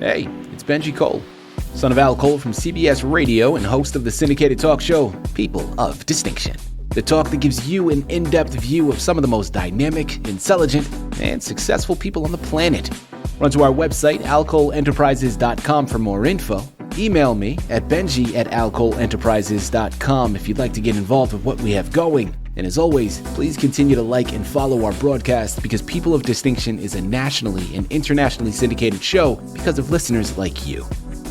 Hey, it's Benji Cole, son of Al Cole from CBS Radio and host of the syndicated talk show, People of Distinction. The talk that gives you an in-depth view of some of the most dynamic, intelligent, and successful people on the planet. Run to our website, alcoleenterprises.com for more info. Email me at benji@alcoleenterprises.com if you'd like to get involved with what we have going. And as always, please continue to like and follow our broadcast because People of Distinction is a nationally and internationally syndicated show because of listeners like you.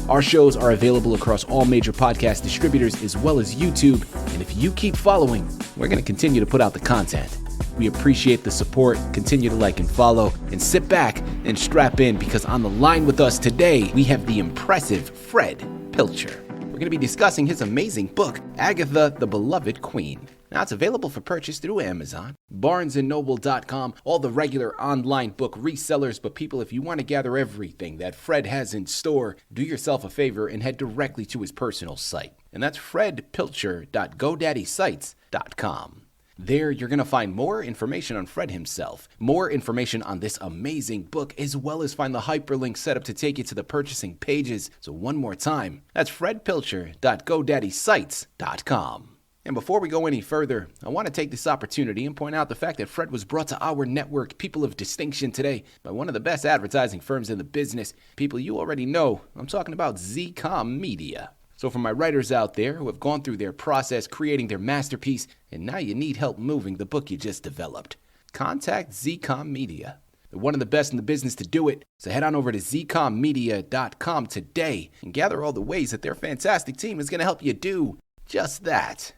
Our shows are available across all major podcast distributors as well as YouTube. And if you keep following, we're going to continue to put out the content. We appreciate the support. Continue to like and follow and sit back and strap in because on the line with us today, we have the impressive Fred Pilcher. We're going to be discussing his amazing book, Agatha the Beloved Queen. Now, it's available for purchase through Amazon, BarnesandNoble.com, all the regular online book resellers. But people, if you want to gather everything that Fred has in store, do yourself a favor and head directly to his personal site. And that's fredpilcher.godaddysite.com. There, you're going to find more information on Fred himself, more information on this amazing book, as well as find the hyperlink set up to take you to the purchasing pages. So one more time, that's fredpilcher.godaddysite.com. And before we go any further, I want to take this opportunity and point out the fact that Fred was brought to our network, People of Distinction, today by one of the best advertising firms in the business. People you already know, I'm talking about ZCOM Media. So for my writers out there who have gone through their process creating their masterpiece, and now you need help moving the book you just developed, contact ZCOM Media. They're one of the best in the business to do it, so head on over to zcommedia.com today and gather all the ways that their fantastic team is going to help you do just that.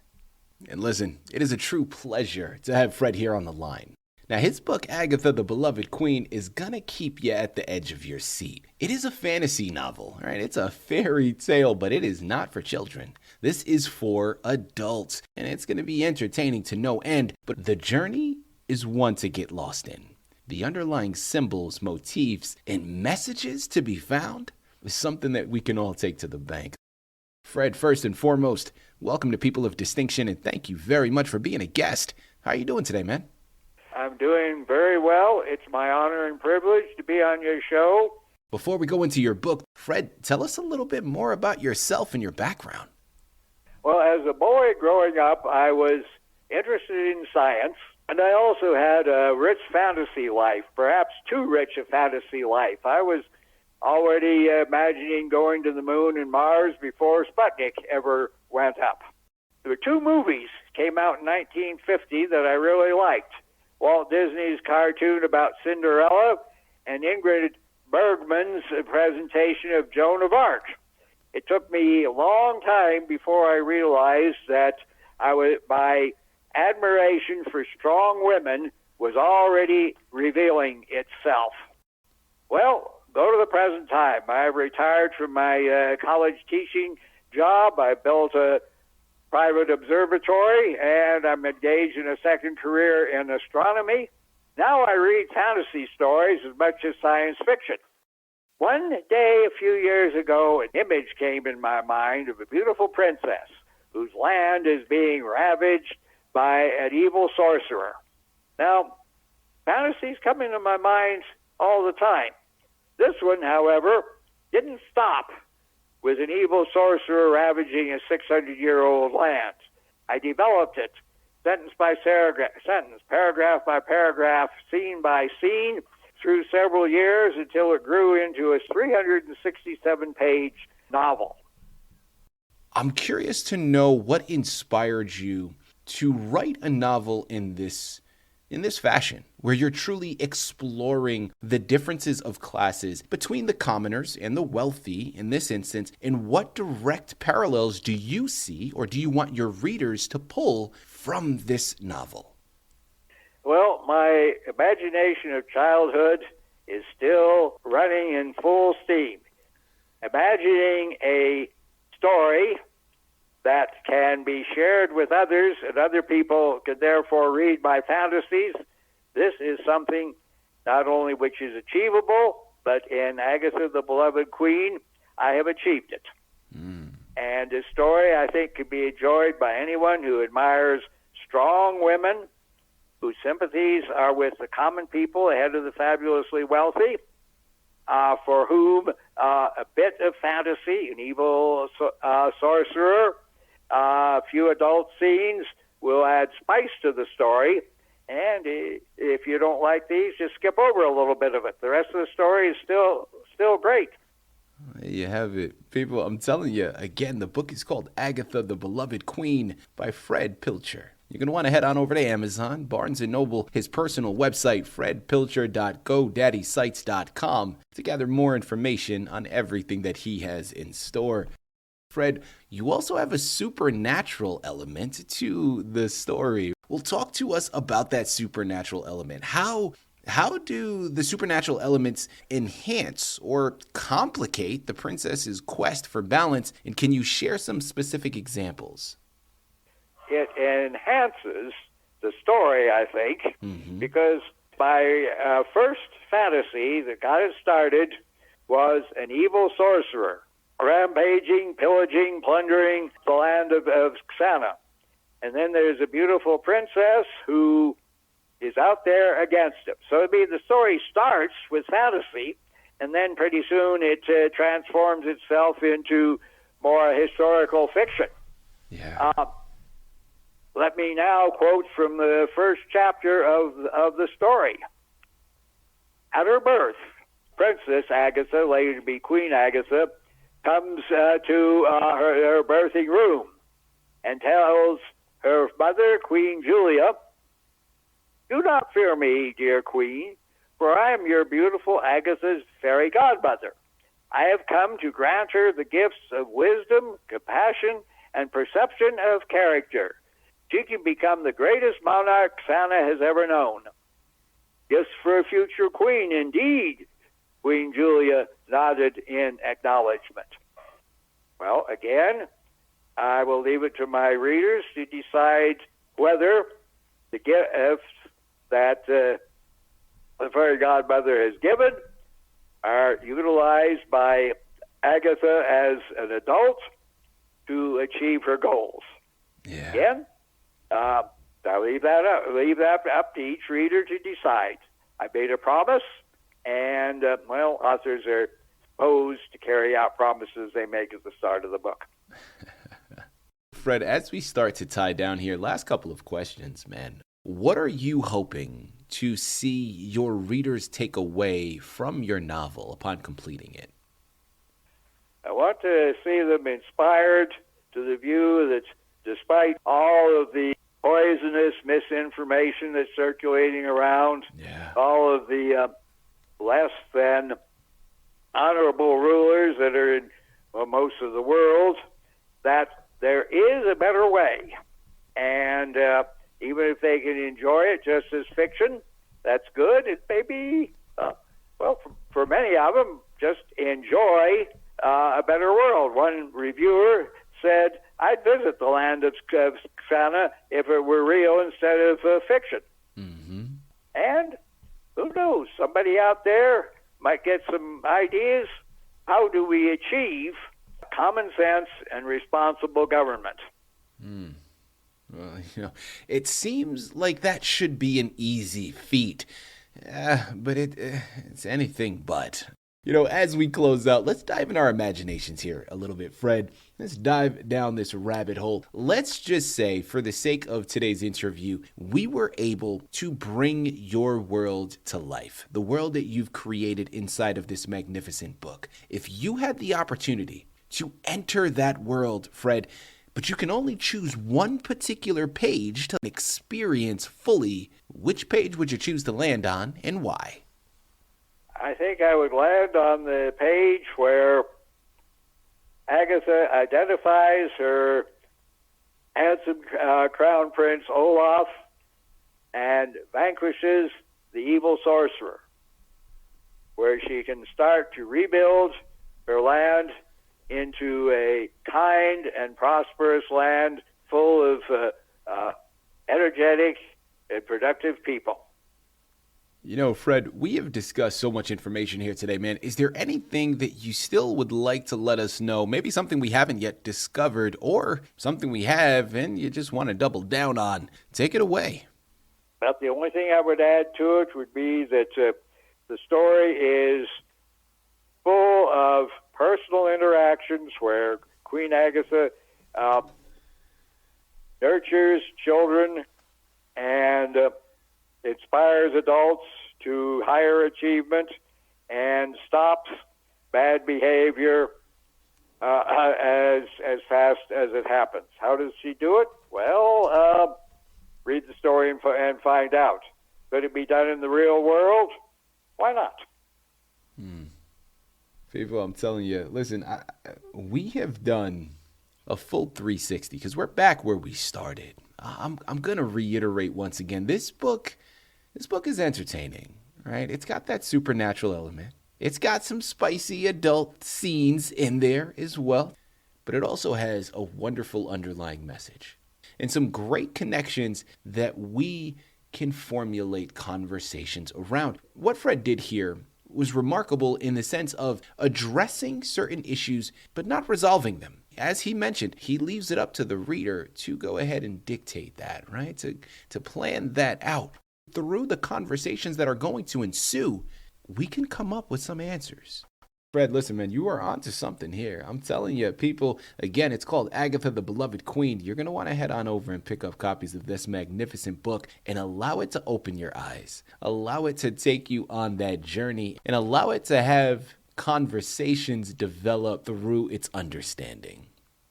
And listen, it is a true pleasure to have Fred here on the line. Now, his book, Agatha the Beloved Queen, is gonna keep you at the edge of your seat. It is a fantasy novel, right? It's a fairy tale, but it is not for children. This is for adults, and it's gonna be entertaining to no end, but the journey is one to get lost in. The underlying symbols, motifs, and messages to be found is something that we can all take to the bank. Fred, first and foremost, welcome to People of Distinction, and thank you very much for being a guest. How are you doing today, man? I'm doing very well. It's my honor and privilege to be on your show. Before we go into your book, Fred, tell us a little bit more about yourself and your background. Well, as a boy growing up, I was interested in science, and I also had a rich fantasy life, perhaps too rich a fantasy life. I was already imagining going to the moon and Mars before Sputnik ever went up. There were two movies came out in 1950 that I really liked. Walt Disney's cartoon about Cinderella and Ingrid Bergman's presentation of Joan of Arc. It took me a long time before I realized that my admiration for strong women was already revealing itself. Well, go to the present time. I've retired from my college teaching job. I built a private observatory, and I'm engaged in a second career in astronomy. Now I read fantasy stories as much as science fiction. One day a few years ago, an image came in my mind of a beautiful princess whose land is being ravaged by an evil sorcerer. Now, fantasies come into my mind all the time. This one, however, didn't stop with an evil sorcerer ravaging a 600-year-old land. I developed it, sentence by sentence, paragraph by paragraph, scene by scene, through several years until it grew into a 367-page novel. I'm curious to know what inspired you to write a novel in this fashion, where you're truly exploring the differences of classes between the commoners and the wealthy in this instance, and what direct parallels do you see or do you want your readers to pull from this novel? Well, my imagination of childhood is still running in full steam. Imagining a story that can be shared with others, and other people can therefore read my fantasies. This is something not only which is achievable, but in Agatha the Beloved Queen, I have achieved it. And this story, I think, can be enjoyed by anyone who admires strong women, whose sympathies are with the common people ahead of the fabulously wealthy, for whom a bit of fantasy, an evil sorcerer, a few adult scenes will add spice to the story. And if you don't like these, just skip over a little bit of it. The rest of the story is still great. There you have it. People, I'm telling you, again, the book is called Agatha the Beloved Queen by Fred Pilcher. You're going to want to head on over to Amazon, Barnes & Noble, his personal website, fredpilcher.godaddysites.com, to gather more information on everything that he has in store. Fred, you also have a supernatural element to the story. Well, talk to us about that supernatural element. How do the supernatural elements enhance or complicate the princess's quest for balance? And can you share some specific examples? It enhances the story, I think, because my first fantasy that got it started was an evil sorcerer, rampaging, pillaging, plundering the land of Xana. And then there's a beautiful princess who is out there against him. So the story starts with fantasy, and then pretty soon it transforms itself into more historical fiction. Yeah. Let me now quote from the first chapter of the story. At her birth, Princess Agatha, later to be Queen Agatha, comes to her birthing room and tells her mother, Queen Julia, "Do not fear me, dear Queen, for I am your beautiful Agatha's fairy godmother. I have come to grant her the gifts of wisdom, compassion, and perception of character. She can become the greatest monarch Xana has ever known." Gifts for a future queen, indeed, Queen Julia nodded in acknowledgement. Well, again, I will leave it to my readers to decide whether the gifts that the fairy godmother has given are utilized by Agatha as an adult to achieve her goals. Yeah. Again, I leave that up to each reader to decide. I made a promise, and authors are supposed to carry out promises they make at the start of the book. Fred, as we start to tie down here, last couple of questions, man. What are you hoping to see your readers take away from your novel upon completing it? I want to see them inspired to the view that despite all of the poisonous misinformation that's circulating around, all of the less than honorable rulers that are in most of the world, that there is a better way. And even if they can enjoy it just as fiction, that's good. It may be, for many of them, just enjoy a better world. One reviewer said, "I'd visit the land of Xana if it were real instead of fiction." And who knows, somebody out there might get some ideas. How do we achieve common sense and responsible government? Well, it seems like that should be an easy feat, but it's anything but. As we close out, let's dive in our imaginations here a little bit, Fred. Let's dive down this rabbit hole. Let's just say, for the sake of today's interview, we were able to bring your world to life, the world that you've created inside of this magnificent book. If you had the opportunity to enter that world, Fred, but you can only choose one particular page to experience fully, which page would you choose to land on and why? I think I would land on the page where Agatha identifies her handsome crown prince Olaf and vanquishes the evil sorcerer, where she can start to rebuild her land into a kind and prosperous land full of energetic and productive people. Fred, we have discussed so much information here today, man. Is there anything that you still would like to let us know? Maybe something we haven't yet discovered or something we have and you just want to double down on. Take it away. Well, the only thing I would add to it would be that the story is full of personal interactions where Queen Agatha nurtures children and inspires adults to higher achievement and stops bad behavior as fast as it happens. How does she do it? Well, read the story and find out. Could it be done in the real world? Why not? People, I'm telling you, listen, we have done a full 360 because we're back where we started. I'm going to reiterate once again, this book is entertaining, right? It's got that supernatural element. It's got some spicy adult scenes in there as well, but it also has a wonderful underlying message and some great connections that we can formulate conversations around. What Fred did here was remarkable in the sense of addressing certain issues, but not resolving them. As he mentioned, he leaves it up to the reader to go ahead and dictate that, right? To plan that out. Through the conversations that are going to ensue, we can come up with some answers. Fred, listen, man, you are onto something here. I'm telling you, people, again, it's called Agatha the Beloved Queen. You're going to want to head on over and pick up copies of this magnificent book and allow it to open your eyes. Allow it to take you on that journey and allow it to have conversations develop through its understanding.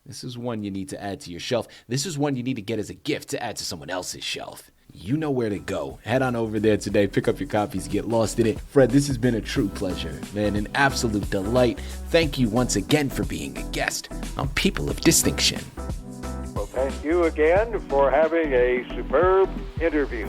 This is one you need to add to your shelf. This is one you need to get as a gift to add to someone else's shelf. You know where to go. Head on over there today, pick up your copies, get lost in it. Fred, this has been a true pleasure, man, an absolute delight. Thank you once again for being a guest on People of Distinction. Well, thank you again for having a superb interview.